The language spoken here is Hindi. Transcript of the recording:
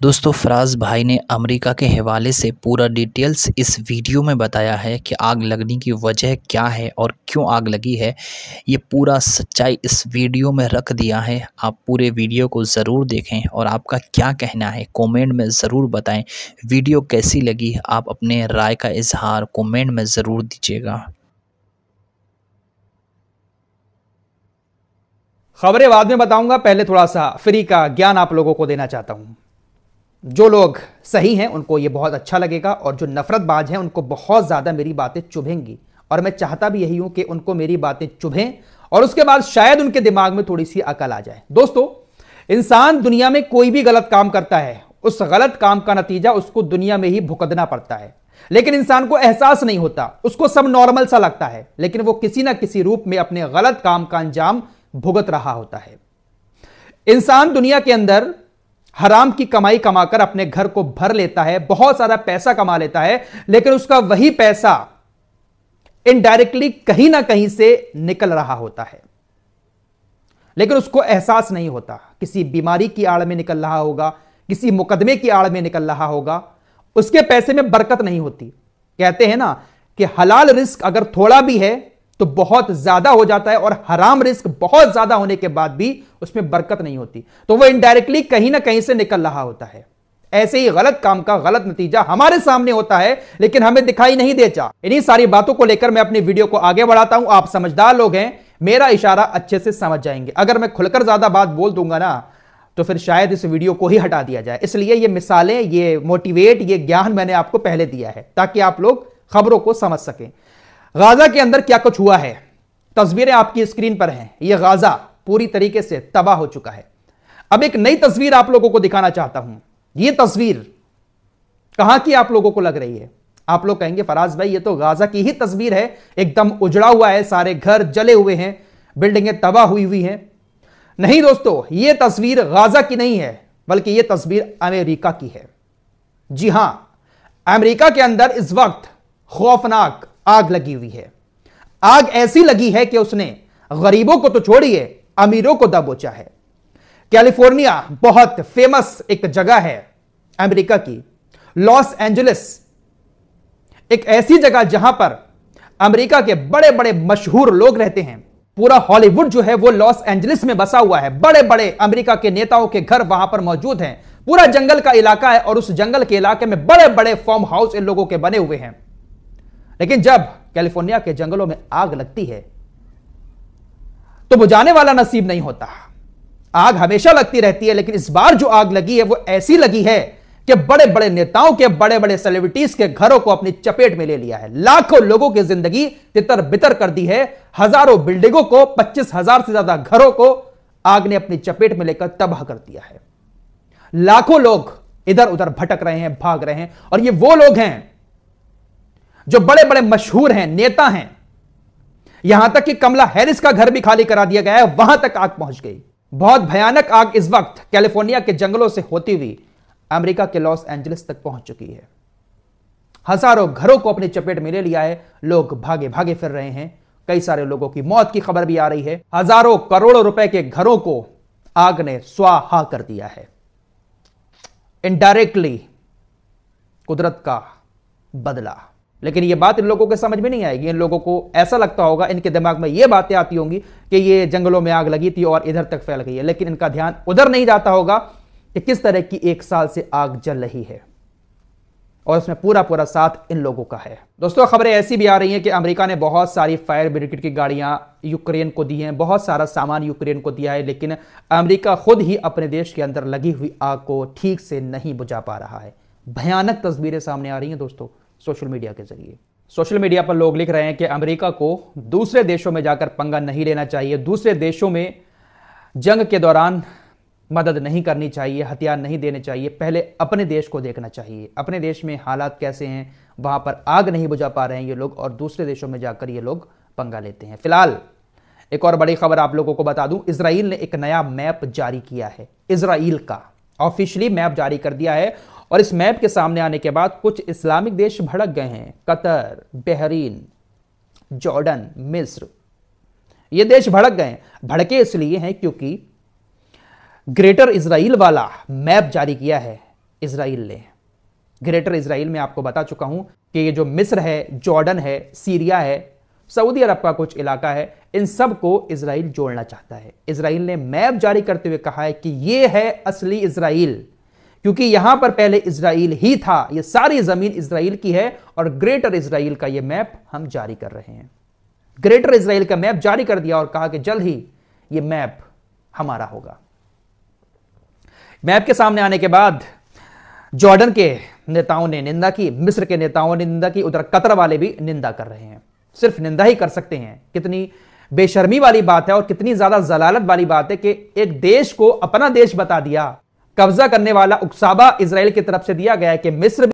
दोस्तों फराज भाई ने अमेरिका के हवाले से पूरा डिटेल्स इस वीडियो में बताया है कि आग लगने की वजह क्या है और क्यों आग लगी है। ये पूरा सच्चाई इस वीडियो में रख दिया है। आप पूरे वीडियो को ज़रूर देखें और आपका क्या कहना है कमेंट में ज़रूर बताएं। वीडियो कैसी लगी आप अपने राय का इजहार कमेंट में ज़रूर दीजिएगा। खबरें बाद में बताऊंगा, पहले थोड़ा सा फ्री का ज्ञान आप लोगों को देना चाहता हूं। जो लोग सही हैं उनको ये बहुत अच्छा लगेगा और जो नफरतबाज हैं उनको बहुत ज्यादा मेरी बातें चुभेंगी, और मैं चाहता भी यही हूं कि उनको मेरी बातें चुभें और उसके बाद शायद उनके दिमाग में थोड़ी सी अकल आ जाए। दोस्तों, इंसान दुनिया में कोई भी गलत काम करता है, उस गलत काम का नतीजा उसको दुनिया में ही भुगतना पड़ता है, लेकिन इंसान को एहसास नहीं होता। उसको सब नॉर्मल सा लगता है, लेकिन वो किसी ना किसी रूप में अपने गलत काम का अंजाम भुगत रहा होता है। इंसान दुनिया के अंदर हराम की कमाई कमाकर अपने घर को भर लेता है, बहुत सारा पैसा कमा लेता है, लेकिन उसका वही पैसा इनडायरेक्टली कहीं ना कहीं से निकल रहा होता है, लेकिन उसको एहसास नहीं होता। किसी बीमारी की आड़ में निकल रहा होगा, किसी मुकदमे की आड़ में निकल रहा होगा, उसके पैसे में बरकत नहीं होती। कहते हैं ना कि हलाल रिस्क अगर थोड़ा भी है तो बहुत ज्यादा हो जाता है, और हराम रिस्क बहुत ज्यादा होने के बाद भी उसमें बरकत नहीं होती, तो वो इनडायरेक्टली कहीं ना कहीं से निकल रहा होता है। ऐसे ही गलत काम का गलत नतीजा हमारे सामने होता है, लेकिन हमें दिखाई नहीं देता। इन्हीं सारी बातों को लेकर मैं अपनी वीडियो को आगे बढ़ाता हूं। आप समझदार लोग हैं, मेरा इशारा अच्छे से समझ जाएंगे। अगर मैं खुलकर ज्यादा बात बोल दूंगा ना तो फिर शायद इस वीडियो को ही हटा दिया जाए। इसलिए ये मिसालें, ये मोटिवेट, ये ज्ञान मैंने आपको पहले दिया है ताकि आप लोग खबरों को समझ सकें। गाजा के अंदर क्या कुछ हुआ है, तस्वीरें आपकी स्क्रीन पर हैं। यह गाजा पूरी तरीके से तबाह हो चुका है। अब एक नई तस्वीर आप लोगों को दिखाना चाहता हूं। यह तस्वीर कहां की आप लोगों को लग रही है? आप लोग कहेंगे फराज भाई ये तो गाजा की ही तस्वीर है, एकदम उजड़ा हुआ है, सारे घर जले हुए हैं, बिल्डिंगें तबाह हुई हुई हैं। नहीं दोस्तों, यह तस्वीर गाजा की नहीं है, बल्कि यह तस्वीर अमेरिका की है। जी हां, अमेरिका के अंदर इस वक्त खौफनाक आग लगी हुई है। आग ऐसी लगी है कि उसने गरीबों को तो छोड़िए, अमीरों को दबोचा है। कैलिफोर्निया बहुत फेमस एक जगह है अमेरिका की, लॉस एंजलिस, एक ऐसी जगह जहां पर अमेरिका के बड़े बड़े मशहूर लोग रहते हैं। पूरा हॉलीवुड जो है वो लॉस एंजलिस में बसा हुआ है। बड़े बड़े अमेरिका के नेताओं के घर वहां पर मौजूद हैं। पूरा जंगल का इलाका है और उस जंगल के इलाके में बड़े बड़े फार्म हाउस इन लोगों के बने हुए हैं। लेकिन जब कैलिफोर्निया के जंगलों में आग लगती है तो बुझाने वाला नसीब नहीं होता। आग हमेशा लगती रहती है, लेकिन इस बार जो आग लगी है वो ऐसी लगी है कि बड़े बड़े नेताओं के, बड़े बड़े सेलिब्रिटीज के घरों को अपनी चपेट में ले लिया है। लाखों लोगों की जिंदगी तितर बितर कर दी है। हजारों बिल्डिंगों को, 25,000 से ज्यादा घरों को आग ने अपनी चपेट में लेकर तबाह कर दिया है। लाखों लोग इधर उधर भटक रहे हैं, भाग रहे हैं, और ये वो लोग हैं जो बड़े बड़े मशहूर हैं, नेता हैं। यहां तक कि कमला हैरिस का घर भी खाली करा दिया गया है, वहां तक आग पहुंच गई। बहुत भयानक आग इस वक्त कैलिफोर्निया के जंगलों से होती हुई अमेरिका के लॉस एंजलिस तक पहुंच चुकी है। हजारों घरों को अपनी चपेट में ले लिया है। लोग भागे भागे फिर रहे हैं। कई सारे लोगों की मौत की खबर भी आ रही है। हजारों करोड़ों रुपए के घरों को आग ने स्वाहा कर दिया है। इनडायरेक्टली कुदरत का बदला। लेकिन यह बात इन लोगों के समझ में नहीं आएगी। इन लोगों को ऐसा लगता होगा, इनके दिमाग में यह बातें आती होंगी कि ये जंगलों में आग लगी थी और इधर तक फैल गई है, लेकिन इनका ध्यान उधर नहीं जाता होगा कि किस तरह की 1 साल से आग जल रही है, और उसमें पूरा पूरा साथ इन लोगों का है। दोस्तों, खबरें ऐसी भी आ रही हैं कि अमेरिका ने बहुत सारी फायर ब्रिगेड की गाड़ियां यूक्रेन को दी हैं, बहुत सारा सामान यूक्रेन को दिया है, लेकिन अमेरिका खुद ही अपने देश के अंदर लगी हुई आग को ठीक से नहीं बुझा पा रहा है। भयानक तस्वीरें सामने आ रही हैं दोस्तों सोशल मीडिया के जरिए। सोशल मीडिया पर लोग लिख रहे हैं कि अमेरिका को दूसरे देशों में जाकर पंगा नहीं लेना चाहिए, दूसरे देशों में जंग के दौरान मदद नहीं करनी चाहिए, हथियार नहीं देने चाहिए, पहले अपने देश को देखना चाहिए। अपने देश में हालात कैसे हैं, वहां पर आग नहीं बुझा पा रहे हैं ये लोग, और दूसरे देशों में जाकर ये लोग पंगा लेते हैं। फिलहाल एक और बड़ी खबर आप लोगों को बता दूं, इजराइल ने एक नया मैप जारी किया है। इजराइल का ऑफिशियली मैप जारी कर दिया है, और इस मैप के सामने आने के बाद कुछ इस्लामिक देश भड़क गए हैं। कतर, बहरीन, जॉर्डन, मिस्र, ये देश भड़क गए। भड़के इसलिए हैं क्योंकि ग्रेटर इजराइल वाला मैप जारी किया है इजराइल ने। ग्रेटर इजराइल में आपको बता चुका हूं कि ये जो मिस्र है, जॉर्डन है, सीरिया है, सऊदी अरब का कुछ इलाका है, इन सब को इजराइल जोड़ना चाहता है। इजराइल ने मैप जारी करते हुए कहा है कि ये है असली इजराइल, क्योंकि यहां पर पहले इजराइल ही था, ये सारी जमीन इजराइल की है और ग्रेटर इजराइल का ये मैप हम जारी कर रहे हैं। ग्रेटर इजराइल का मैप जारी कर दिया और कहा कि जल्द ही ये मैप हमारा होगा। मैप के सामने आने के बाद जॉर्डन के नेताओं ने निंदा की, मिस्र के नेताओं ने निंदा की, उधर कतर वाले भी निंदा कर रहे हैं। सिर्फ निंदा ही कर सकते हैं। कितनी बेशर्मी वाली बात है और कितनी ज्यादा जलालत वाली बात है कि एक देश को अपना देश बता दिया। कब्जा करने वाला उकसाबा इजराइल की तरफ से दिया गया है कि मिस्र